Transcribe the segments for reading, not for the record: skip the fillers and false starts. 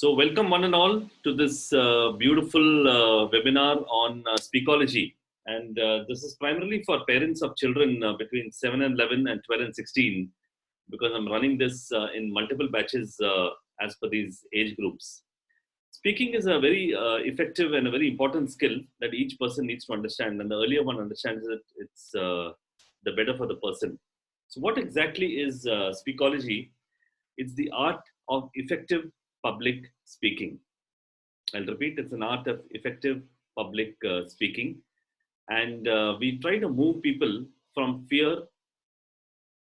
So welcome one and all to this beautiful webinar on Speakoology. And this is primarily for parents of children between 7 and 11 and 12 and 16, because I'm running this in multiple batches as per these age groups. Speaking is a very effective and a very important skill that each person needs to understand. And the earlier one understands it, it's the better for the person. So what exactly is Speakoology? It's the art of effective public speaking. I'll repeat, it's an art of effective public speaking. And we try to move people from fear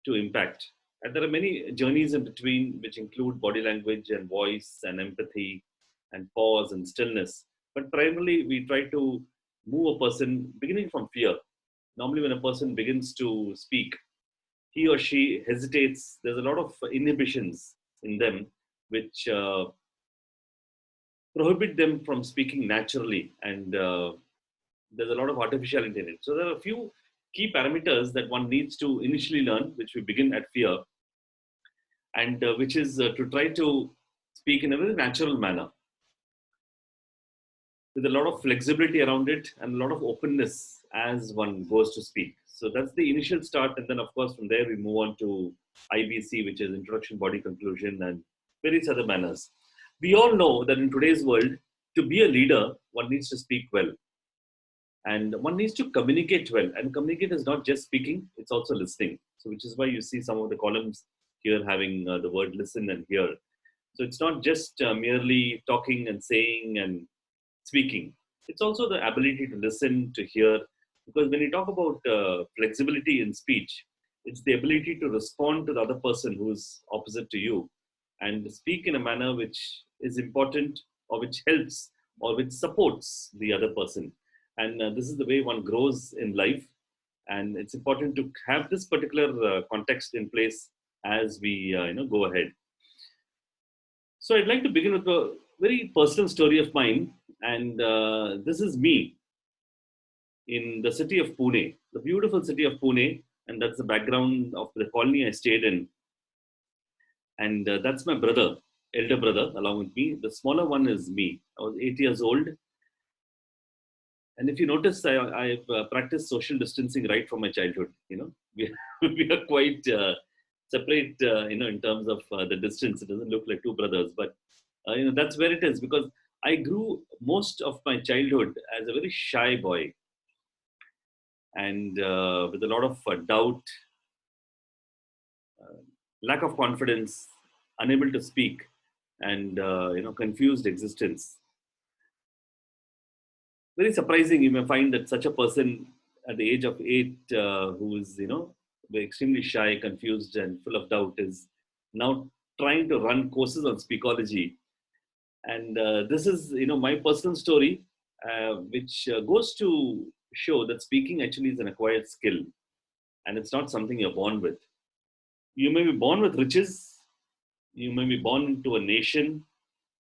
to impact. And there are many journeys in between, which include body language and voice and empathy and pause and stillness. But primarily, we try to move a person beginning from fear. Normally, when a person begins to speak, he or she hesitates. There's a lot of inhibitions in them which prohibit them from speaking naturally, and there's a lot of artificiality in it. So there are a few key parameters that one needs to initially learn, which we begin at fear, and which is to try to speak in a very natural manner, with a lot of flexibility around it and a lot of openness as one goes to speak. So that's the initial start, and then of course from there we move on to IBC, which is Introduction, Body, Conclusion, and various other manners. We all know that in today's world, to be a leader, one needs to speak well. And one needs to communicate well. And communicate is not just speaking, it's also listening. So which is why you see some of the columns here having the word listen and hear. So it's not just merely talking and saying and speaking. It's also the ability to listen, to hear. Because when you talk about flexibility in speech, it's the ability to respond to the other person who's opposite to you and speak in a manner which is important, or which helps, or which supports the other person. And this is the way one grows in life. And it's important to have this particular context in place as we go ahead. So I'd like to begin with a very personal story of mine. And this is me in the city of Pune, the beautiful city of Pune. And that's the background of the colony I stayed in. And that's my brother, elder brother, along with me. The smaller one is me. I was 8 years old. And if you notice, I've practiced social distancing right from my childhood. We are quite separate, in terms of the distance. It doesn't look like two brothers, but that's where it is, because I grew most of my childhood as a very shy boy, and with a lot of doubt, lack of confidence, unable to speak, and confused existence. Very surprising, you may find that such a person at the age of 8, who is extremely shy, confused, and full of doubt, is now trying to run courses on Speakoology. And this is my personal story, which goes to show that speaking actually is an acquired skill, and it's not something you're born with. You may be born with riches, you may be born into a nation,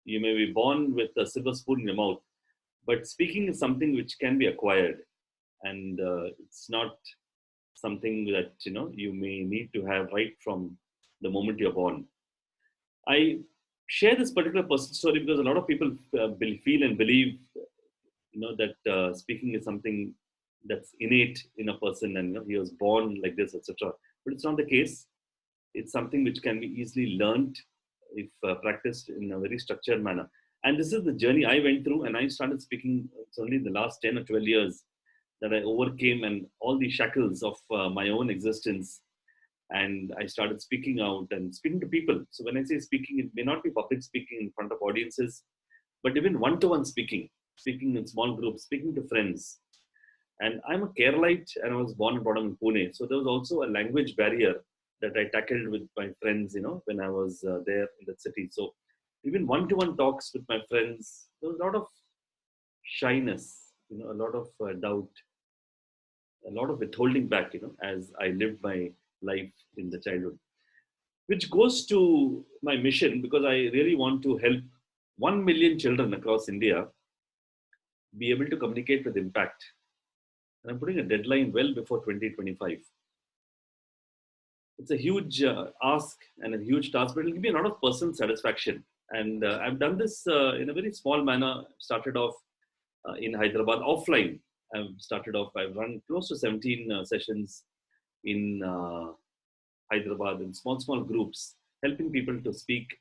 you may be born with a silver spoon in your mouth, but speaking is something which can be acquired, and it's not something that you may need to have right from the moment you're born. I share this particular personal story because a lot of people feel and believe that speaking is something that's innate in a person, and he was born like this, etc. But it's not the case. It's something which can be easily learned if practiced in a very structured manner. And this is the journey I went through, and I started speaking. It's only in the last 10 or 12 years that I overcame and all the shackles of my own existence. And I started speaking out and speaking to people. So when I say speaking, it may not be public speaking in front of audiences, but even one-to-one speaking in small groups, speaking to friends. And I'm a Keralite, and I was born and brought up in Pune. So there was also a language barrier that I tackled with my friends, when I was there in that city. So even one-to-one talks with my friends, there was a lot of shyness, a lot of doubt, a lot of withholding back, as I lived my life in the childhood, which goes to my mission, because I really want to help 1 million children across India be able to communicate with impact. And I'm putting a deadline well before 2025. it's a huge ask and a huge task, but it'll give me a lot of personal satisfaction. And I've done this in a very small manner. Started off in Hyderabad offline. I've run close to 17 sessions in Hyderabad in small groups, helping people to speak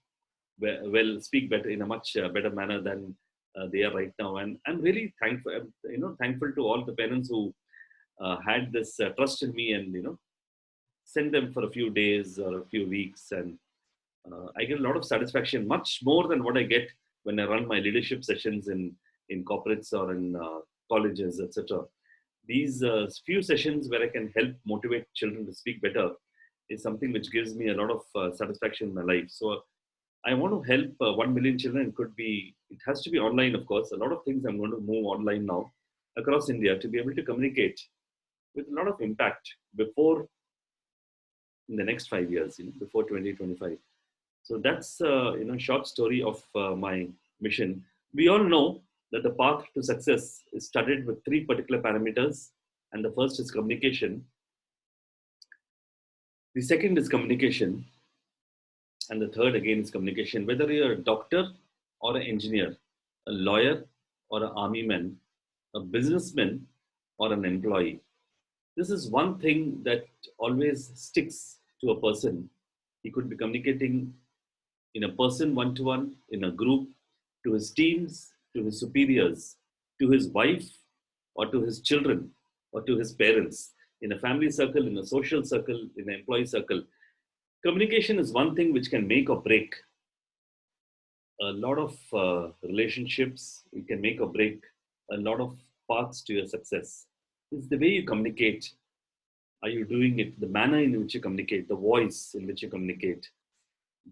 speak better in a much better manner than they are right now. And I'm really thankful, thankful to all the parents who had this trust in me, and send them for a few days or a few weeks, and I get a lot of satisfaction, much more than what I get when I run my leadership sessions in corporates or in colleges, etc. These few sessions where I can help motivate children to speak better is something which gives me a lot of satisfaction in my life. So I want to help 1 million children. It has to be online, of course. A lot of things I'm going to move online now across India to be able to communicate with a lot of impact before in the next 5 years, before 2025. So that's short story of my mission. We all know that the path to success is studied with three particular parameters, and the first is communication. The second is communication, and the third again is communication. Whether you're a doctor or an engineer, a lawyer or an army man, a businessman or an employee, this is one thing that always sticks to a person. He could be communicating in a person one-to-one, in a group, to his teams, to his superiors, to his wife, or to his children, or to his parents, in a family circle, in a social circle, in an employee circle. Communication is one thing which can make or break a lot of relationships. It can make or break a lot of paths to your success. It's the way you communicate. Are you doing it? The manner in which you communicate, the voice in which you communicate,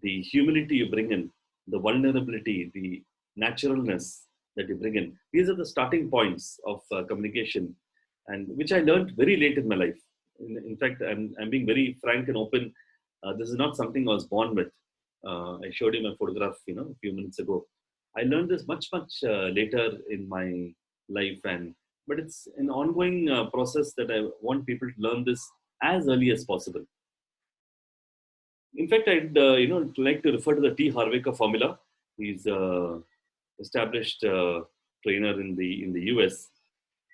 the humility you bring in, the vulnerability, the naturalness that you bring in. These are the starting points of communication, and which I learned very late in my life. In fact, I'm being very frank and open. This is not something I was born with. I showed him a photograph, a few minutes ago. I learned this much later in my life, but it's an ongoing process that I want people to learn this as early as possible. In fact, I'd like to refer to the T. Harveka formula. He's established trainer in the US,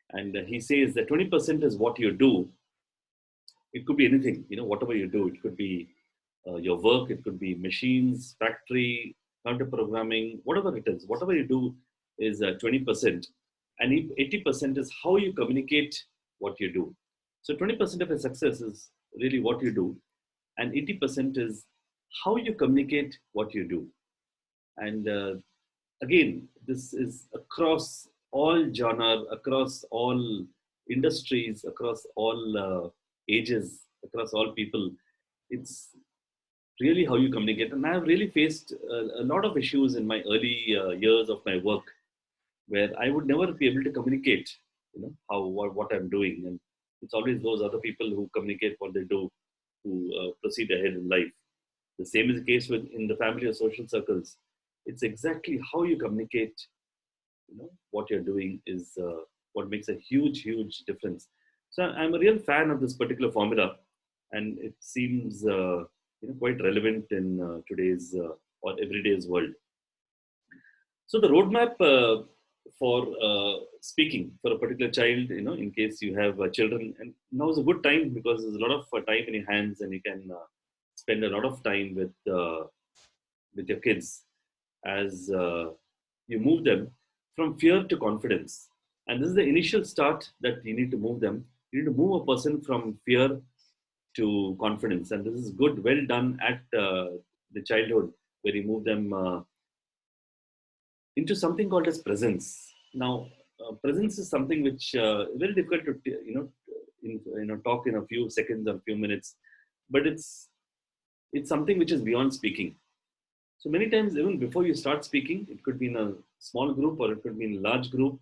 and he says that 20% is what you do. It could be anything, whatever you do. It could be your work. It could be machines, factory, counter programming, whatever it is. Whatever you do is 20%, and 80% is how you communicate what you do. So 20% of your success is really what you do, and 80% is how you communicate what you do. And again, this is across all genre, across all industries, across all ages, across all people. It's really how you communicate. And I've really faced a lot of issues in my early years of my work, where I would never be able to communicate, what I'm doing. And it's always those other people who communicate what they do, who proceed ahead in life. The same is the case in the family or social circles. It's exactly how you communicate, what you're doing is what makes a huge difference. So I'm a real fan of this particular formula, and it seems quite relevant in today's or everyday's world. So the roadmap for speaking for a particular child, in case you have children, and now is a good time because there's a lot of time in your hands, and you can spend a lot of time with your kids as you move them from fear to confidence. And this is the initial start that you need to move them. You need to move a person from fear to confidence, and this is good, well done at the childhood, where you move them into something called as presence. Now, presence is something which very difficult to talk in a few seconds or a few minutes, but it's something which is beyond speaking. So many times, even before you start speaking, it could be in a small group or it could be in a large group.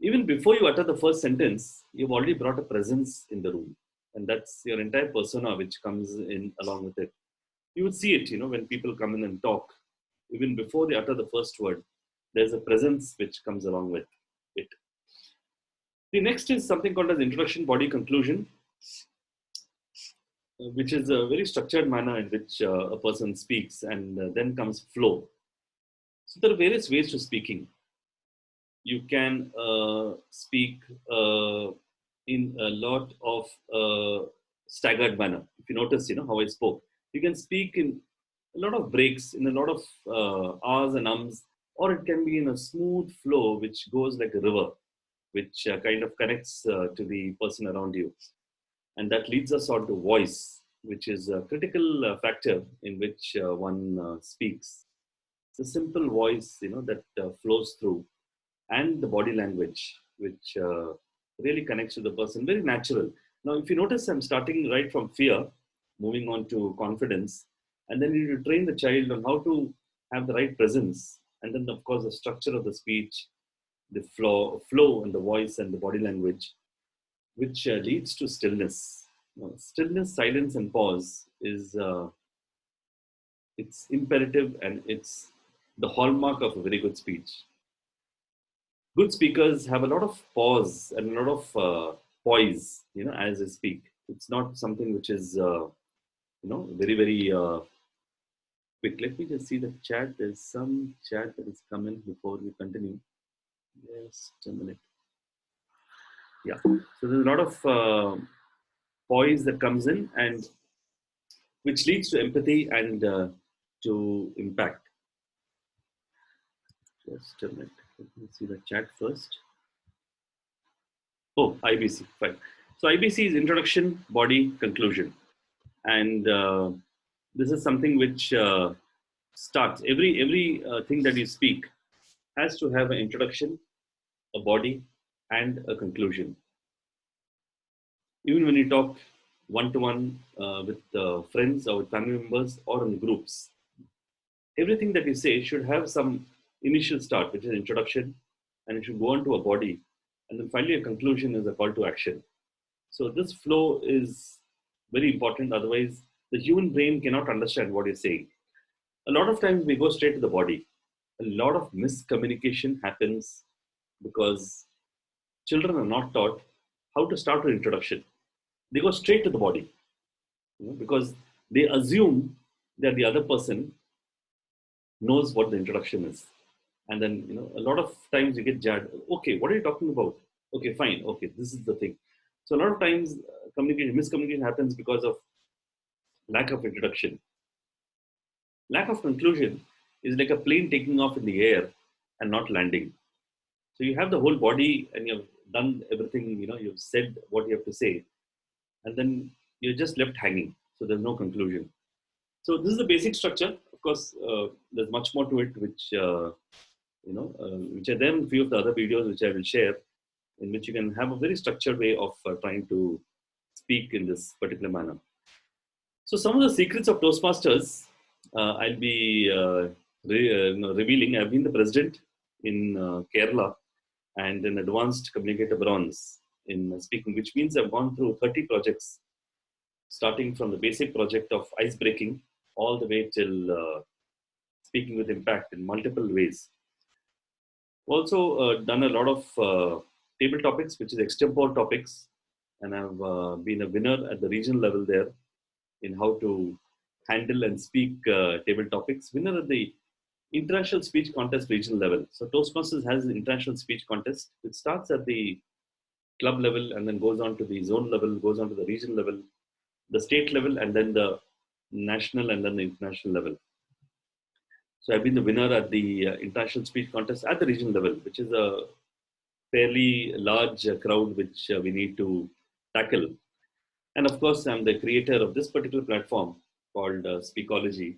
Even before you utter the first sentence, you've already brought a presence in the room, and that's your entire persona which comes in along with it. You would see it, when people come in and talk. Even before they utter the first word, there's a presence which comes along with it. The next is something called as introduction, body, conclusion. which is a very structured manner in which a person speaks, and then comes flow. So there are various ways to speaking. You can speak in a lot of staggered manner. If you notice, how I spoke, you can speak in a lot of breaks, in a lot of ahs and ums, or it can be in a smooth flow which goes like a river, which kind of connects to the person around you. And that leads us on to voice, which is a critical factor in which one speaks. It's a simple voice, that flows through, and the body language, which really connects to the person, very natural. Now, if you notice, I'm starting right from fear, moving on to confidence, and then you need to train the child on how to have the right presence, and then, of course, the structure of the speech, the flow and the voice and the body language, which leads to stillness. Stillness, silence, and pause is it's imperative, and it's the hallmark of a very good speech. Good speakers have a lot of pause and a lot of poise, as they speak. It's not something which is, very, very quick. Let me just see the chat. There's some chat that is coming before we continue. Just a minute. Yeah. So there's a lot of poise that comes in, and which leads to empathy and to impact. Just a minute. Let me see the chat first. Oh, IBC, fine. So IBC is introduction, body, conclusion. And this is something which starts, every thing that you speak has to have an introduction, a body, and a conclusion. Even when you talk one-to-one with friends or with family members or in groups, everything that you say should have some initial start, which is introduction, and it should go on to a body, and then finally a conclusion is a call to action. So this flow is very important. Otherwise, the human brain cannot understand what you're saying. A lot of times we go straight to the body. A lot of miscommunication happens because children are not taught how to start an introduction. They go straight to the body, because they assume that the other person knows what the introduction is. And then, a lot of times you get jarred. Okay, what are you talking about? Okay, fine. Okay, this is the thing. So a lot of times miscommunication happens because of lack of introduction. Lack of conclusion is like a plane taking off in the air and not landing. So you have the whole body and you've done everything, you've said what you have to say, and then you're just left hanging. So there's no conclusion. So this is the basic structure. Of course, there's much more to it, which which are there in a few of the other videos which I will share, in which you can have a very structured way of trying to speak in this particular manner. So some of the secrets of Toastmasters, I'll be revealing. I've been the president in Kerala and an advanced communicator bronze in speaking, which means I've gone through 30 projects, starting from the basic project of ice breaking all the way till speaking with impact in multiple ways. Also done a lot of table topics, which is extempore topics, and I've been a winner at the regional level there in how to handle and speak table topics. Winner at the International Speech Contest regional level. So Toastmasters has an international speech contest. It starts at the club level and then goes on to the zone level, goes on to the regional level, the state level, and then the national and then the international level. So I've been the winner at the international speech contest at the regional level, which is a fairly large crowd which we need to tackle. And of course, I'm the creator of this particular platform called Speakoology.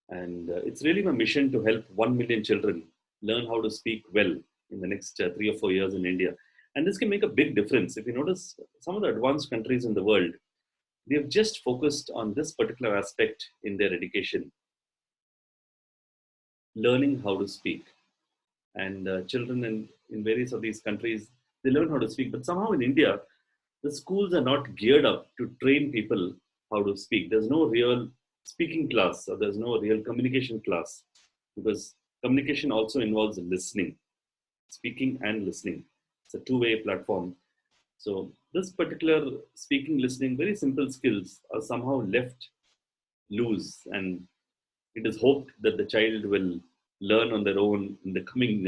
And it's really my mission to help 1 million children learn how to speak well in the next 3 or 4 years in India. And this can make a big difference. If you notice, some of the advanced countries in the world, they have just focused on this particular aspect in their education, learning how to speak. And children in various of these countries, they learn how to speak. But somehow in India, the schools are not geared up to train people how to speak. There's no real speaking class, or there's no real communication class, because communication also involves listening, speaking and listening. It's a two-way platform. So this particular speaking, listening, very simple skills are somehow left loose, and it is hoped that the child will learn on their own in the coming,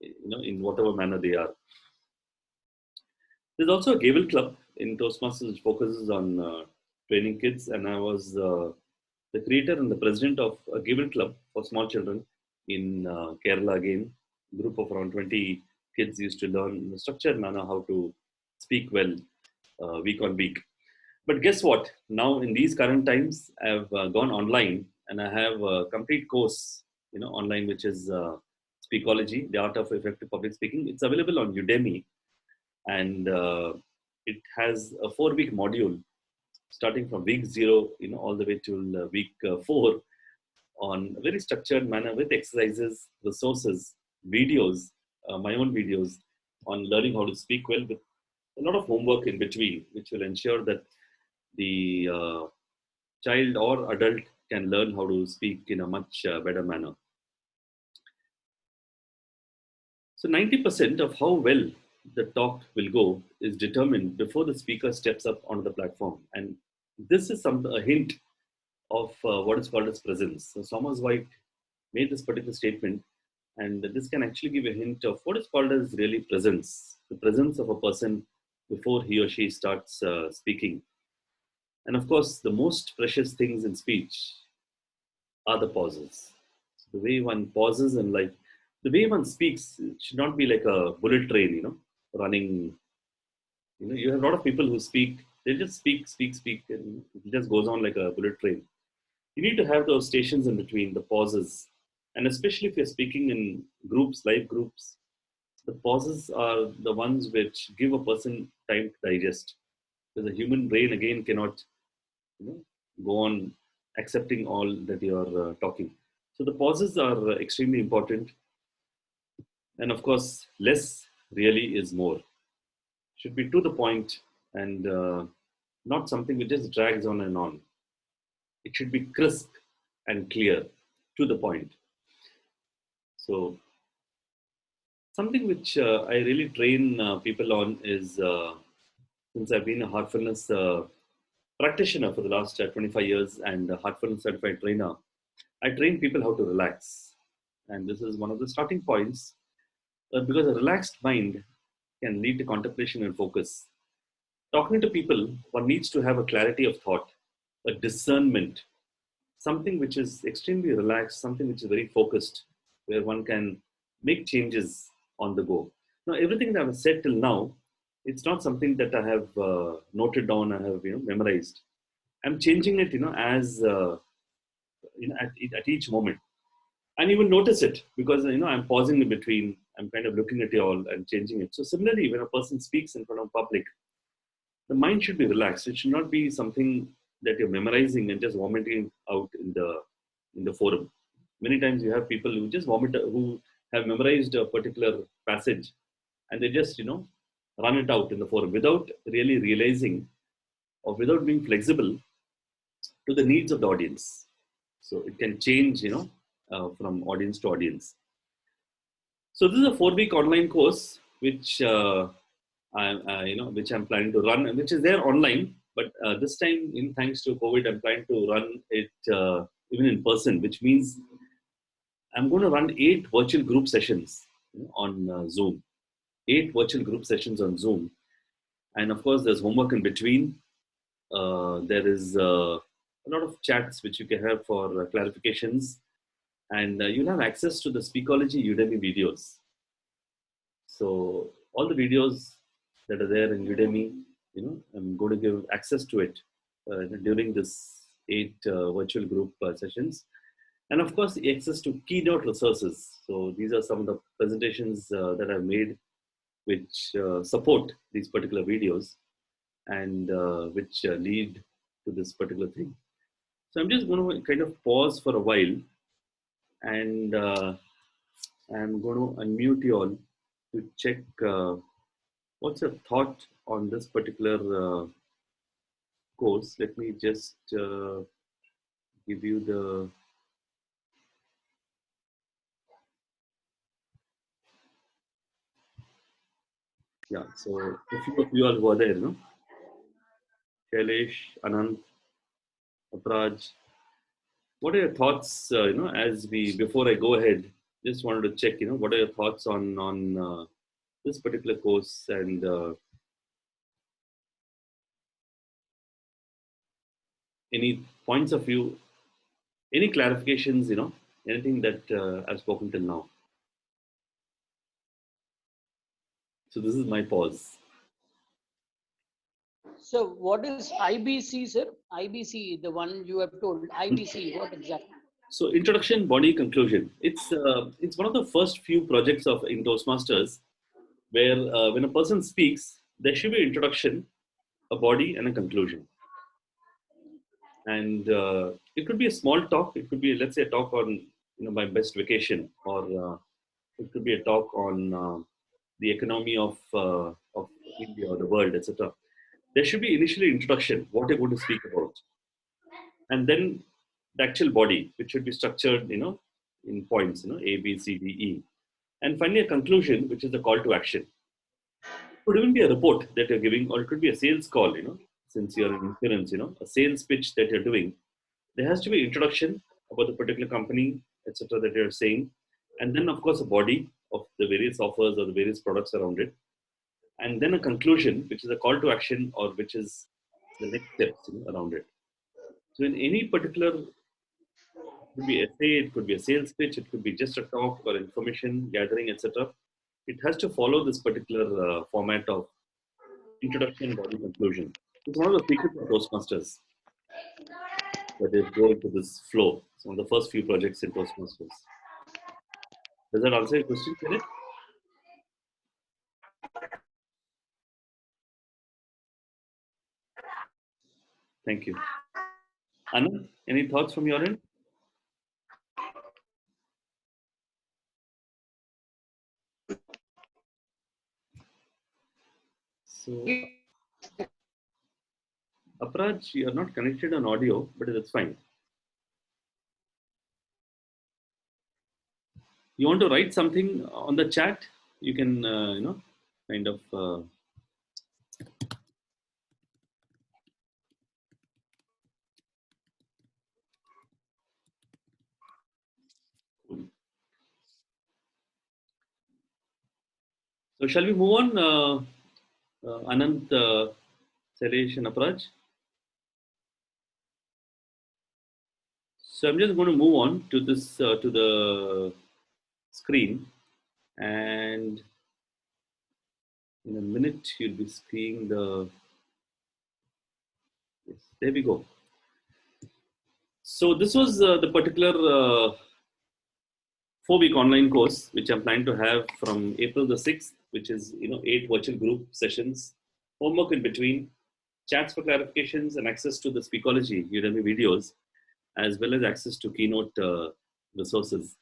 in whatever manner they are. There's also a Gable Club in Toastmasters which focuses on training kids, and I was the creator and the president of a Gable Club for small children in Kerala again. A group of around 20 kids used to learn in a structured manner how to speak well week on week. But guess what? Now in these current times, I've gone online and I have a complete course, online, which is Speakology, the art of effective public speaking. It's available on Udemy, and it has a 4-week module starting from week 0, all the way till week 4, on a very structured manner with exercises, resources, videos, my own videos on learning how to speak well, with a lot of homework in between, which will ensure that the child or adult can learn how to speak in a much better manner. So 90% of how well the talk will go is determined before the speaker steps up onto the platform. And this is a hint of what is called as presence. So Thomas White made this particular statement, and this can actually give a hint of what is called as really presence, the presence of a person before he or she starts speaking. And of course, the most precious things in speech are the pauses. The way one pauses in life, the way one speaks, it should not be like a bullet train, running. You have a lot of people who speak, they just speak, and it just goes on like a bullet train. You need to have those stations in between, the pauses. And especially if you're speaking in groups, live groups, the pauses are the ones which give a person time to digest. Because the human brain, again, cannot go on accepting all that you're talking. So the pauses are extremely important. And of course, less really is more. Should be to the point, and not something which just drags on and on. It should be crisp and clear, to the point. So something which I really train people on is, since I've been a heartfulness practitioner for the last 25 years and a heartfulness certified trainer, I train people how to relax. And this is one of the starting points, because a relaxed mind can lead to contemplation and focus. Talking to people, one needs to have a clarity of thought, a discernment, something which is extremely relaxed, something which is very focused, where one can make changes on the go. Now, everything that I've said till now, it's not something that I have noted down, I have memorized. I'm changing it, as at each moment, and you will notice it because I'm pausing in between. I'm kind of looking at you all and changing it. So similarly, when a person speaks in front of public, the mind should be relaxed. It should not be something that you're memorizing and just vomiting out in the forum. Many times you have people who just vomit, who have memorized a particular passage, and they just run it out in the forum without really realizing, or without being flexible to the needs of the audience. So it can change, from audience to audience. So this is a 4-week online course which which I'm planning to run, and which is there online. But this time, thanks to COVID, I'm planning to run it even in person, which means I'm going to run 8 virtual group sessions on Zoom. 8 virtual group sessions on Zoom, and of course, there's homework in between. There is a lot of chats which you can have for clarifications, and you'll have access to the Speakology Udemy videos. So all the videos that are there in Udemy, I'm going to give access to it during this 8 virtual group sessions. And of course, the access to keynote resources. So these are some of the presentations that I've made which support these particular videos, and which lead to this particular thing. So I'm just going to kind of pause for a while, and I'm going to unmute you all to check what's your thought on this particular course. Let me just give you the Yeah, so a few of you all who are there, Shailesh, Anand, Apraj, what are your thoughts? As we before I go ahead, just wanted to check. What are your thoughts on this particular course and any points of view, any clarifications? Anything that I've spoken till now. So this is my pause. So what is IBC, sir? IBC, the one you have told. IBC, what exactly? So introduction, body, conclusion. It's one of the first few projects of in Toastmasters where when a person speaks, there should be an introduction, a body, and a conclusion. And it could be a small talk. It could be, let's say, a talk on my best vacation, or it could be a talk on the economy of India or the world, etc. There should be initially introduction, what you're going to speak about, and then the actual body, which should be structured, in points, A, B, C, D, E, and finally a conclusion, which is the call to action. It could even be a report that you're giving, or it could be a sales call, since you're in insurance, a sales pitch that you're doing. There has to be introduction about the particular company, etc., that you're saying, and then of course a body of the various offers or the various products around it, and then a conclusion, which is a call to action, or which is the next steps around it. So in any particular, it could be essay, it could be a sales pitch, it could be just a talk or information gathering, etc. It has to follow this particular format of introduction, body, conclusion. It's one of the secrets of Toastmasters that they go into this flow. It's one of the first few projects in Toastmasters. Does that answer your question, Kenneth? Thank you. Anand, any thoughts from your end? So, Apraj, you are not connected on audio, but that's fine. You want to write something on the chat? You can, kind of. So, shall we move on, Anand, Sailesh, and Apraj? So, I'm just going to move on to this to the screen, and in a minute you'll be seeing the. Yes, there we go. So this was the particular 4-week online course which I'm planning to have from April the 6th, which is 8 virtual group sessions, homework in between, chats for clarifications, and access to the Speakoology Udemy videos, as well as access to keynote resources.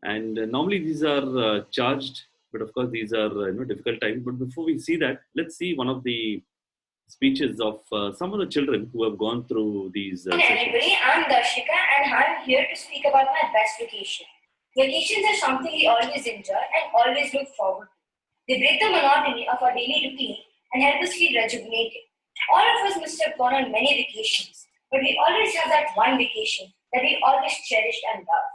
And normally these are charged, but of course these are difficult times. But before we see that, let's see one of the speeches of some of the children who have gone through these Hi everybody, I'm Darshika and I'm here to speak about my best vacation. Vacations are something we always enjoy and always look forward to. They break the monotony of our daily routine and help us feel rejuvenated. All of us must have gone on many vacations, but we always have that one vacation that we always cherish and love.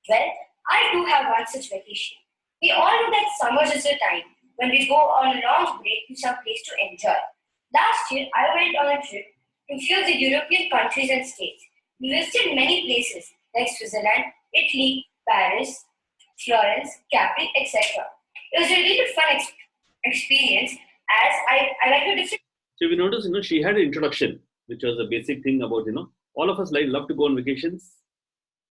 Well, I do have one such vacation. We all know that summers is the time when we go on a long break to some place to enjoy. Last year, I went on a trip to few of the European countries and states. We visited many places like Switzerland, Italy, Paris, Florence, Capri, etc. It was a really fun experience as I like to different. So we noticed, she had an introduction, which was a basic thing about, all of us love to go on vacations,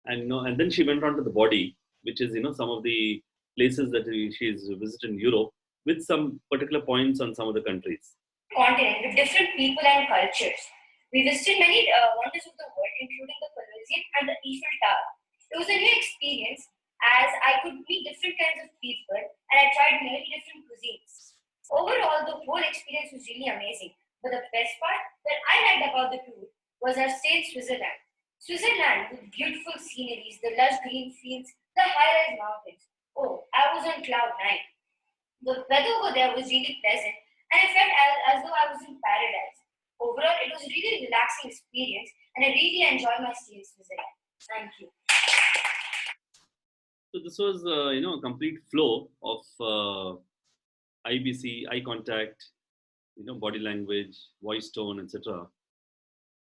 and and then she went on to the body, which is, some of the places that she's visited in Europe, with some particular points on some of the countries. Continent with different people and cultures. We visited many wonders of the world, including the Colosseum and the Eiffel Tower. It was a new experience as I could meet different kinds of people and I tried many different cuisines. Overall, the whole experience was really amazing. But the best part that I liked about the tour was our stay in Switzerland. Switzerland with beautiful sceneries, the lush green fields, the high-rise mountains. Oh, I was on cloud 9. The weather over there was really pleasant, and I felt as though I was in paradise. Overall, it was a really relaxing experience, and I really enjoyed my stay in Switzerland. Thank you. So this was, a complete flow of IBC, eye contact, body language, voice tone, etc.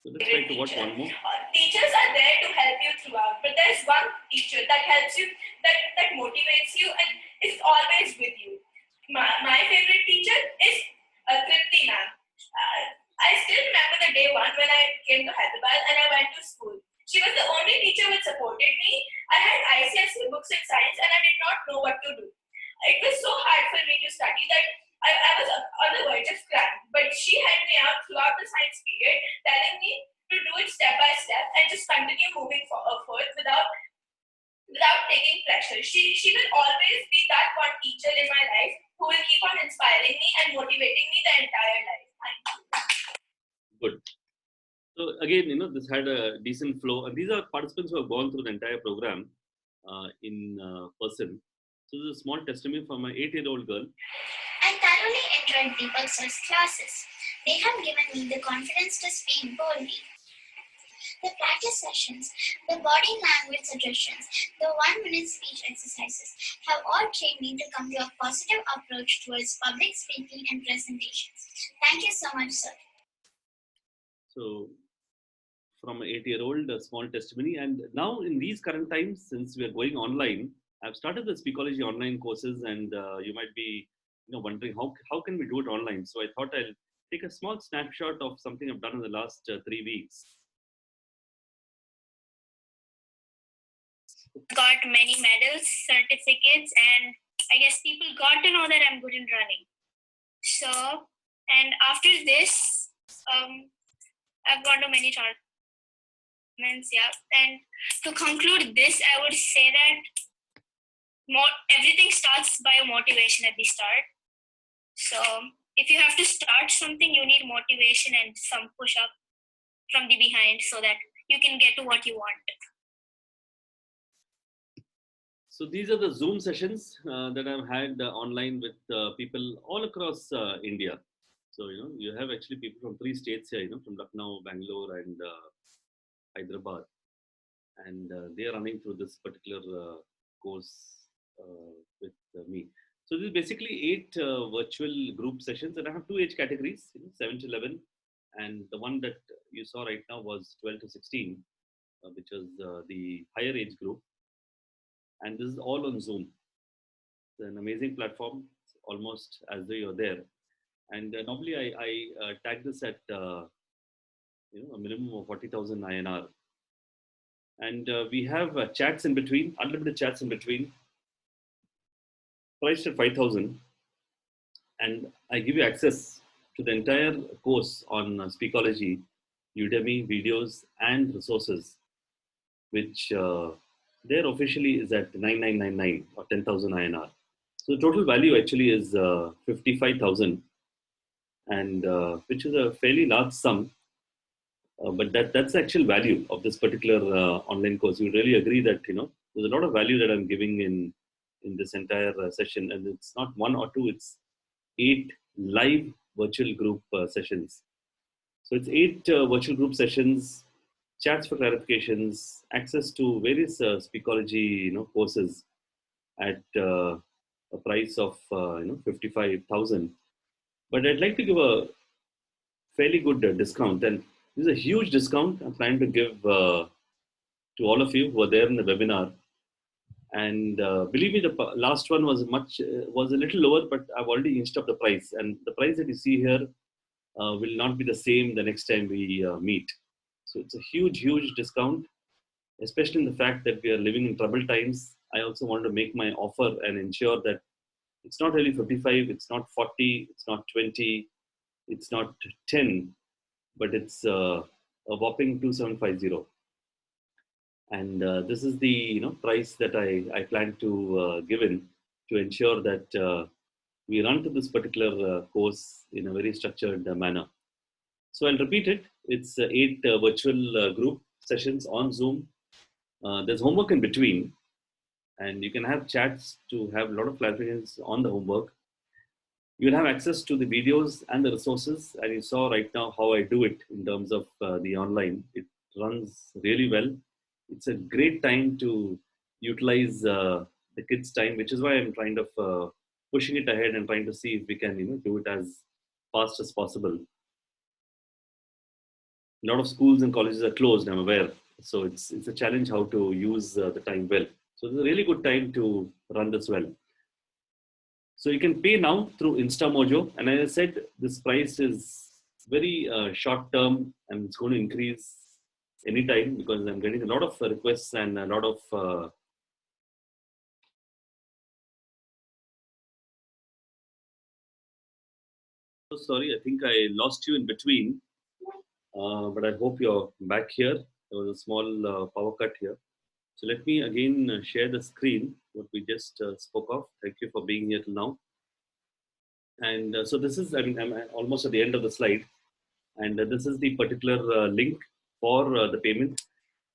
So let's try to watch one more. Teachers are there to help you throughout, but there's one teacher that helps you, that motivates you, and is always with you. My favorite teacher is Tripti ma'am. I still remember the day one when I came to Hyderabad and I went to school. She was the only teacher who supported me. I had ICSE books in science and I did not know what to do. It was so hard for me to study that I was on the verge of crying. But she helped me out throughout the science period, telling me to do it step by step and just continue moving forward without taking pressure. She will always be that one teacher in my life who will keep on inspiring me and motivating me the entire life. Thank you. Good. So again, this had a decent flow, and these are participants who have gone through the entire program in person. So this is a small testimony from an 8-year-old girl. I thoroughly enjoyed Deepak sir's classes. They have given me the confidence to speak boldly. The practice sessions, the body language suggestions, the 1-minute speech exercises have all trained me to come to a positive approach towards public speaking and presentations. Thank you so much, sir. So from an 8-year-old, a small testimony. And now in these current times, since we are going online, I've started the Speakoology online courses, and you might be wondering how can we do it online. So I thought I'll take a small snapshot of something I've done in the last 3 weeks. Got many medals, certificates, and I guess people got to know that I'm good in running. So, and after this, I've gone to many tournaments, yeah. And to conclude this, I would say that everything starts by a motivation at the start. So, if you have to start something, you need motivation and some push up from the behind so that you can get to what you want. So these are the Zoom sessions that I've had online with people all across India. So, you have actually people from 3 states here, from Lucknow, Bangalore, and Hyderabad. And they are running through this particular course with me. So this is basically 8 virtual group sessions, and I have 2 age categories, 7 to 11. And the one that you saw right now was 12 to 16, which was the higher age group. And this is all on Zoom. It's an amazing platform, almost as though you're there. And normally I tag this at a minimum of 40,000 INR. And we have chats in between, unlimited chats in between, priced at 5,000. And I give you access to the entire course on Speakology, Udemy, videos, and resources, which there officially is at 9999 or 10,000 INR. So the total value actually is 55,000, and which is a fairly large sum. But that's the actual value of this particular online course. You really agree that there's a lot of value that I'm giving in this entire session, and it's not 1 or 2; it's 8 live virtual group sessions. So it's 8 virtual group sessions, chats for clarifications, access to various Speakology courses at a price of 55,000. But I'd like to give a fairly good discount, and this is a huge discount I'm planning to give to all of you who are there in the webinar. And believe me, the last one was a little lower, but I've already inched up the price, and the price that you see here will not be the same the next time we meet. So it's a huge discount, especially in the fact that we are living in troubled times. I also want to make my offer and ensure that it's not really 55, it's not 40, it's not 20, it's not 10, but it's a whopping 2750. And this is the price that I plan to give in to ensure that we run to this particular course in a very structured manner. So I'll repeat it. It's 8 virtual group sessions on Zoom. There's homework in between, and you can have chats to have a lot of clarifications on the homework. You'll have access to the videos and the resources, and you saw right now how I do it in terms of the online. It runs really well. It's a great time to utilize the kids' time, which is why I'm kind of pushing it ahead and trying to see if we can, do it as fast as possible. A lot of schools and colleges are closed, I'm aware. So it's a challenge how to use the time well. So it's a really good time to run this well. So you can pay now through InstaMojo. And as I said, this price is very short term and it's going to increase anytime because I'm getting a lot of requests and a lot of so sorry, I think I lost you in between, but I hope you're back here. There was a small power cut here. So let me again share the screen, what we just spoke of. Thank you for being here till now. And so this is, I mean, I'm almost at the end of the slide. And this is the particular link for the payment.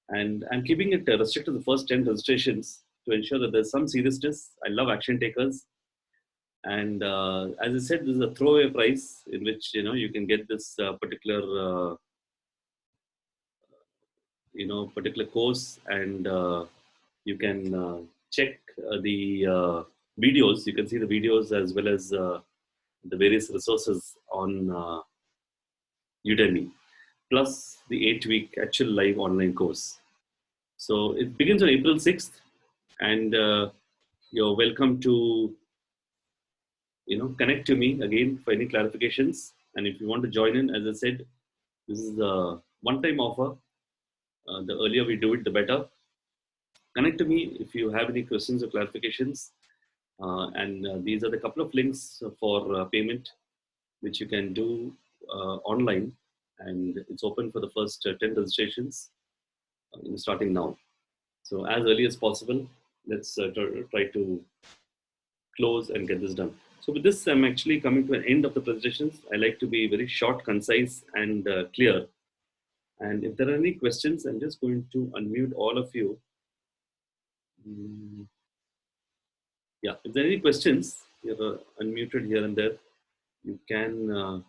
And I'm keeping it restricted to the first 10 registrations to ensure that there's some seriousness. I love action takers. And as I said, this is a throwaway price in which, you can get this particular, particular course and you can check the videos. You can see the videos as well as the various resources on Udemy, plus the 8-week actual live online course. So it begins on April 6th, and you're welcome to, connect to me again for any clarifications. And if you want to join in, as I said, this is a one-time offer. The earlier we do it, the better. Connect to me if you have any questions or clarifications. And these are the couple of links for payment, which you can do online. And it's open for the first 10 registrations starting now. So as early as possible, let's try to close and get this done. So with this, I'm actually coming to an end of the presentations. I like to be very short, concise, and clear. And if there are any questions, I'm just going to unmute all of you. Yeah, if there are any questions, you're unmuted here and there. You can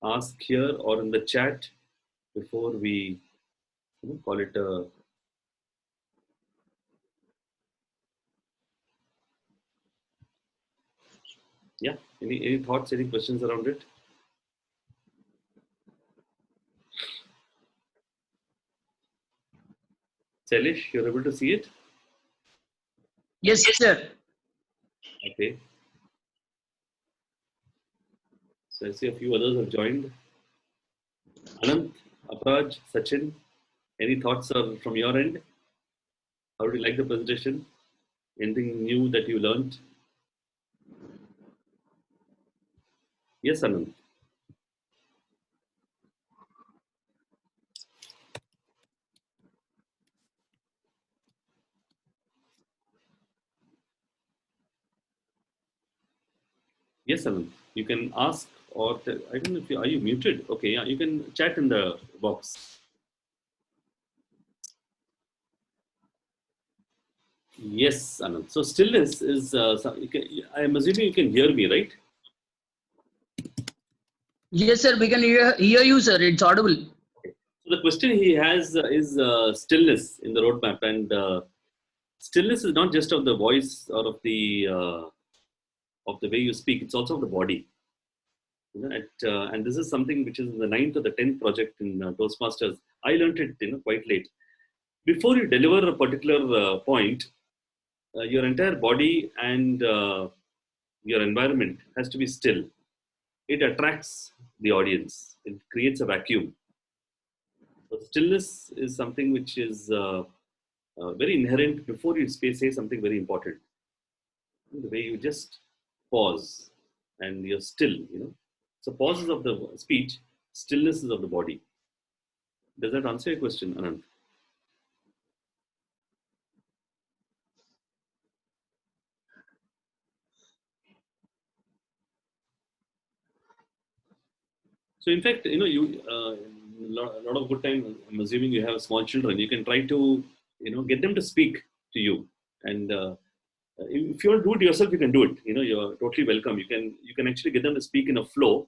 ask here or in the chat before we call it a yeah. Any thoughts, any questions around it? Salish, you're able to see it? Yes, sir. Okay. So I see a few others have joined. Anant, Aparaj, Sachin, any thoughts from your end? How did you like the presentation? Anything new that you learned? Yes, Anant. Yes, Anand. You can ask or I don't know if are you muted? Okay, yeah, you can chat in the box. Yes, Anand. So stillness is. I'm assuming you can hear me, right? Yes, sir. We can hear you, sir. It's audible. Okay. So the question he has is stillness in the roadmap, and stillness is not just of the voice or of the way you speak. It's also of the body. And this is something which is in the 9th or the 10th project in Toastmasters. I learned it quite late. Before you deliver a particular point, your entire body and your environment has to be still. It attracts the audience. It creates a vacuum. So stillness is something which is very inherent before you say something very important. The way you just pause and you're still, So pause is of the speech, stillness is of the body. Does that answer your question, Anand? So in fact, you a lot of good time. I'm assuming you have small children. You can try to, get them to speak to you, and if you want to do it yourself, you can do it. You're totally welcome. You can actually get them to speak in a flow,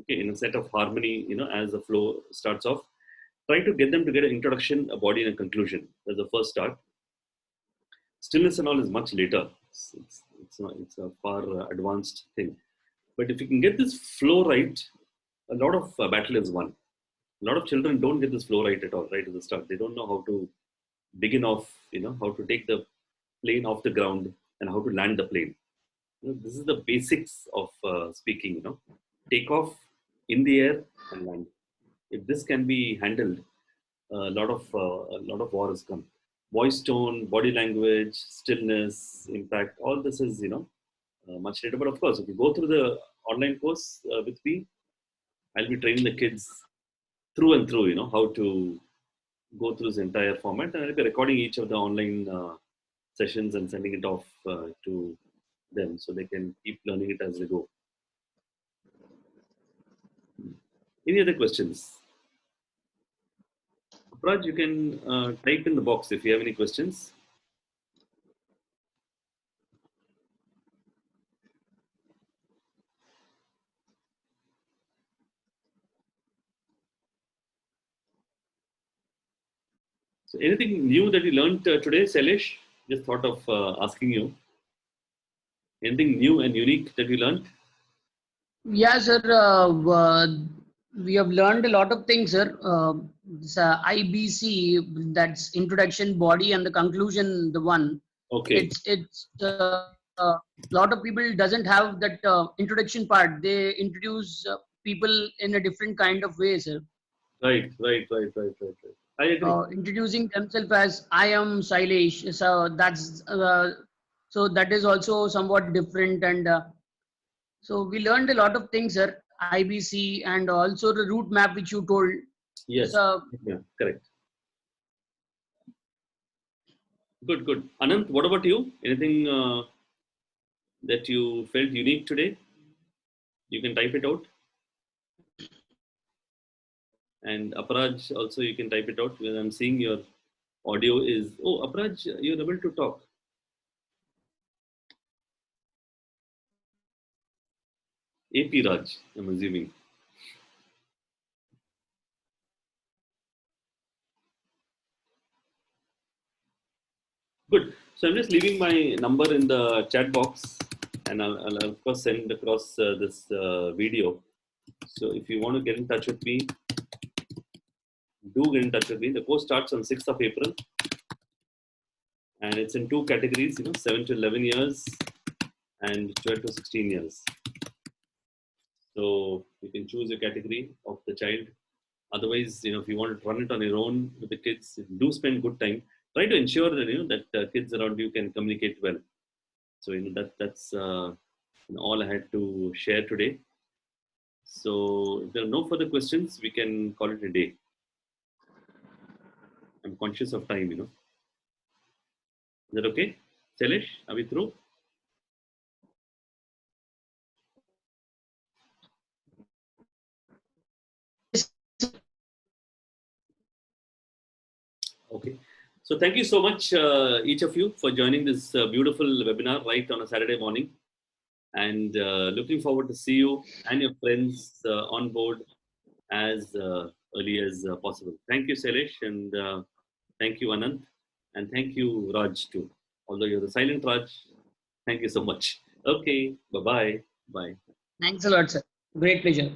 okay, in a set of harmony. As the flow starts off, try to get them to get an introduction, a body, and a conclusion. That's the first start. Stillness and all is much later. It's a far advanced thing. But if you can get this flow right, a lot of battle is won. A lot of children don't get this flow right at all, right at the start. They don't know how to begin off, how to take the plane off the ground and how to land the plane. This is the basics of speaking, take off in the air and land. If this can be handled, a lot of war has come. Voice tone, body language, stillness, impact, all this is, much later. But of course, if you go through the online course with me, I'll be training the kids through and through, how to go through this entire format. And I'll be recording each of the online sessions and sending it off to them so they can keep learning it as they go. Any other questions? Raj, you can type in the box if you have any questions. So anything new that you learned today, Sailesh? Just thought of asking you. Anything new and unique that you learned? Yeah, sir. We have learned a lot of things, sir. This IBC, that's introduction, body, and the conclusion. The one. Okay. It's a lot of people doesn't have that introduction part. They introduce people in a different kind of way, sir. Right. I agree. Introducing themselves as I am Sailesh. So that is also somewhat different, and so we learned a lot of things, sir. IBC and also the route map which you told. Yes. Yeah, correct. Good. Anant, what about you? Anything that you felt unique today? You can type it out. And Aparaj, also you can type it out because I'm seeing your audio is. Oh, Aparaj, you're able to talk. AP Raj, I'm assuming. Good. So I'm just leaving my number in the chat box, and I'll of course send across this video. So if you want to get in touch with me, do get in touch with me. The course starts on 6th of April, and it's in two categories, 7 to 11 years and 12 to 16 years. So you can choose your category of the child. Otherwise, if you want to run it on your own with the kids, do spend good time. Try to ensure that that kids around you can communicate well. So that's all I had to share today. So if there are no further questions, we can call it a day. I'm conscious of time, Is that okay? Sailesh, are we through? Okay. So thank you so much, each of you, for joining this beautiful webinar right on a Saturday morning. And looking forward to see you and your friends on board as early as possible. Thank you, Sailesh, and thank you, Anant, and thank you, Raj, too. Although you're the silent Raj, thank you so much. Okay, bye-bye. Bye. Thanks a lot, sir. Great pleasure.